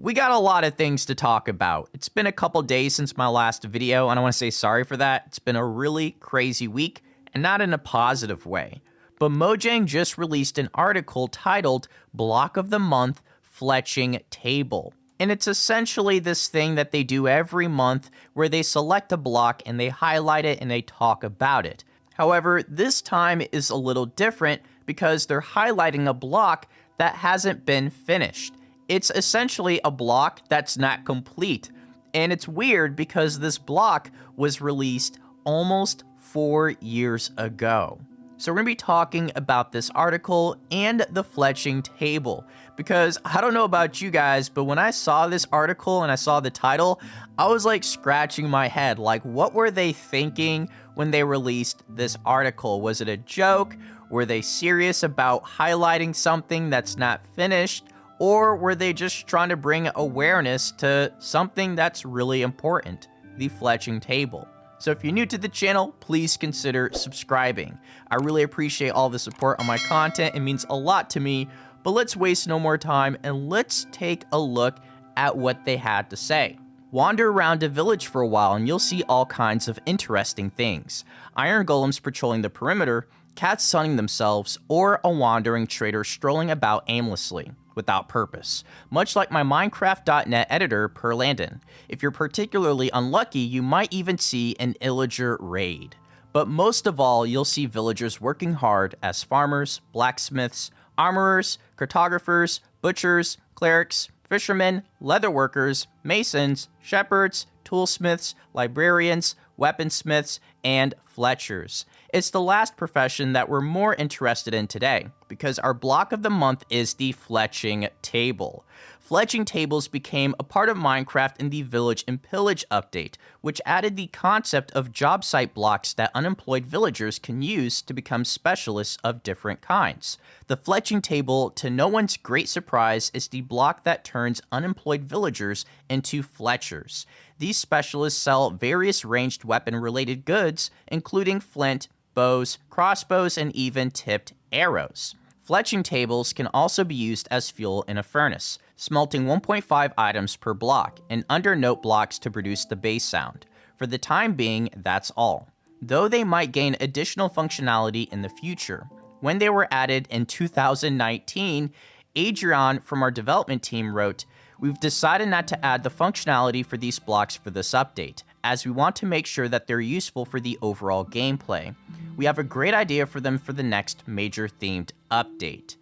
We got a lot of things to talk about. It's been a couple days since my last video, and I want to say sorry for that. It's been a really crazy week, and not in a positive way. But Mojang just released an article titled Block of the Month Fletching Table. And it's essentially this thing that they do every month where they select a block and they highlight it and they talk about it. However, this time is a little different because they're highlighting a block that hasn't been finished. It's essentially a block that's not complete. And it's weird because this block was released almost 4 years ago. So we're going to be talking about this article and the fletching table. Because I don't know about you guys, but when I saw this article and I saw the title, I was like scratching my head. Like, what were they thinking when they released this article? Was it a joke? Were they serious about highlighting something that's not finished? Or were they just trying to bring awareness to something that's really important, the fletching table? So if you're new to the channel, please consider subscribing. I really appreciate all the support on my content. It means a lot to me, but let's waste no more time and let's take a look at what they had to say. Wander around a village for a while and you'll see all kinds of interesting things. Iron golems patrolling the perimeter, cats sunning themselves, or a wandering trader strolling about aimlessly, without purpose, much like my Minecraft.net editor per Landin. If you're particularly unlucky, you might even see an illager raid. But most of all, you'll see villagers working hard as farmers, blacksmiths, armourers, cartographers, butchers, clerics, fishermen, leatherworkers, masons, shepherds, toolsmiths, librarians, weaponsmiths, and fletchers. It's the last profession that we're more interested in today, because our block of the month is the fletching table. Fletching tables became a part of Minecraft in the Village and Pillage update, which added the concept of job site blocks that unemployed villagers can use to become specialists of different kinds. The fletching table, to no one's great surprise, is the block that turns unemployed villagers into fletchers. These specialists sell various ranged weapon-related goods, including flint, bows, crossbows, and even tipped arrows. Fletching tables can also be used as fuel in a furnace, smelting 1.5 items per block, and under note blocks to produce the base sound. For the time being, that's all, though they might gain additional functionality in the future. When they were added in 2019, Adrian from our development team wrote, "We've decided not to add the functionality for these blocks for this update, as we want to make sure that they're useful for the overall gameplay. We have a great idea for them for the next major themed update.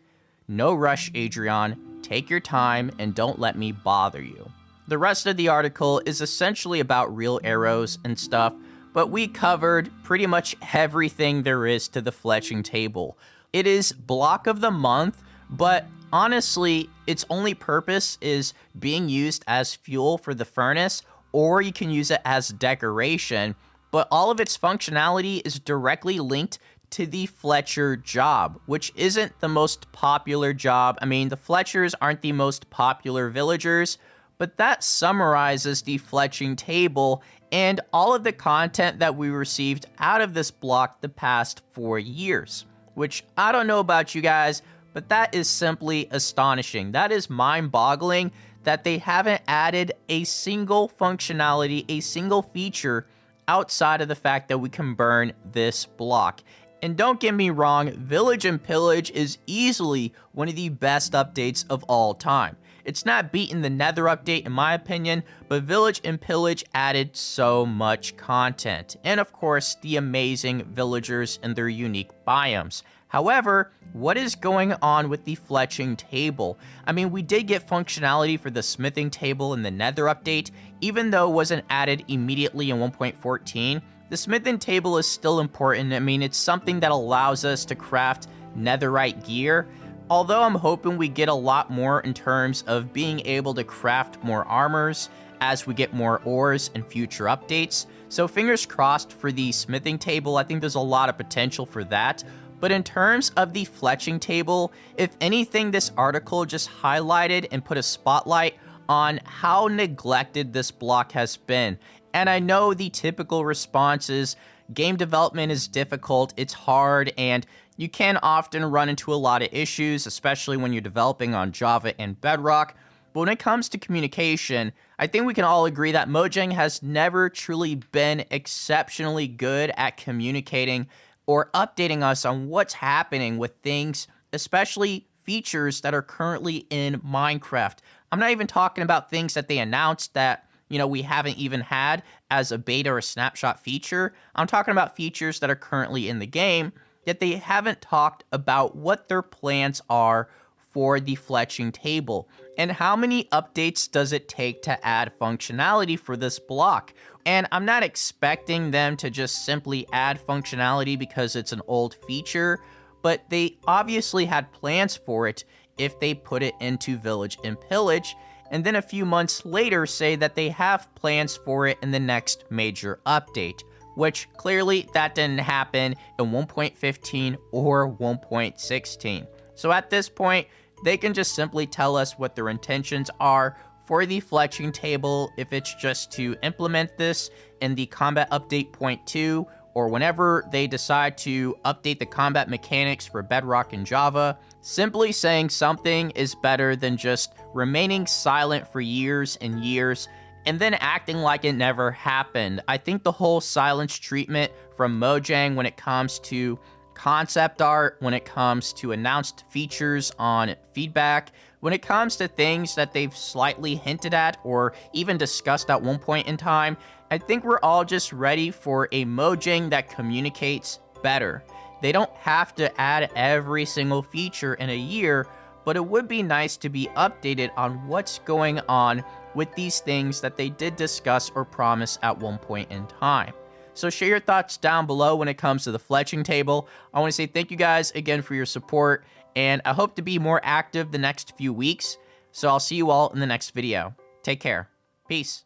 No rush, Adrian. Take your time and don't let me bother you." The rest of the article is essentially about real arrows and stuff, but we covered pretty much everything there is to the fletching table. It is block of the month, but honestly, its only purpose is being used as fuel for the furnace, or you can use it as decoration, but all of its functionality is directly linked to the Fletcher job, which isn't the most popular job. I mean, the Fletchers aren't the most popular villagers, but that summarizes the fletching table and all of the content that we received out of this block the past 4 years, which I don't know about you guys, but that is simply astonishing. That is mind-boggling that they haven't added a single functionality, a single feature outside of the fact that we can burn this block. And don't get me wrong, Village and Pillage is easily one of the best updates of all time. It's not beating the Nether update in my opinion, but Village and Pillage added so much content. And of course, the amazing villagers and their unique biomes. However, what is going on with the fletching table? I mean, we did get functionality for the smithing table in the Nether update, even though it wasn't added immediately in 1.14. The smithing table is still important. I mean, it's something that allows us to craft netherite gear, although I'm hoping we get a lot more in terms of being able to craft more armors as we get more ores in future updates. So fingers crossed for the smithing table. I think there's a lot of potential for that. But in terms of the fletching table, if anything, this article just highlighted and put a spotlight on how neglected this block has been. And I know the typical response is game development is difficult, it's hard, and you can often run into a lot of issues, especially when you're developing on Java and Bedrock. But when it comes to communication, I think we can all agree that Mojang has never truly been exceptionally good at communicating or updating us on what's happening with things, especially features that are currently in Minecraft. I'm not even talking about things that they announced that, we haven't even had as a beta or a snapshot feature. I'm talking about features that are currently in the game, yet they haven't talked about what their plans are for the fletching table. And how many updates does it take to add functionality for this block? And I'm not expecting them to just simply add functionality because it's an old feature, but they obviously had plans for it if they put it into Village and Pillage, and then a few months later say that they have plans for it in the next major update, which clearly that didn't happen in 1.15 or 1.16. So at this point, they can just simply tell us what their intentions are for the fletching table, if it's just to implement this in the combat update 0.2, or whenever they decide to update the combat mechanics for Bedrock and Java. Simply saying something is better than just remaining silent for years and years and then acting like it never happened. I think the whole silence treatment from Mojang when it comes to concept art, when it comes to announced features on feedback, when it comes to things that they've slightly hinted at or even discussed at one point in time, I think we're all just ready for a Mojang that communicates better. They don't have to add every single feature in a year, but it would be nice to be updated on what's going on with these things that they did discuss or promise at one point in time. So share your thoughts down below when it comes to the fletching table. I want to say thank you guys again for your support, and I hope to be more active the next few weeks. So I'll see you all in the next video. Take care. Peace.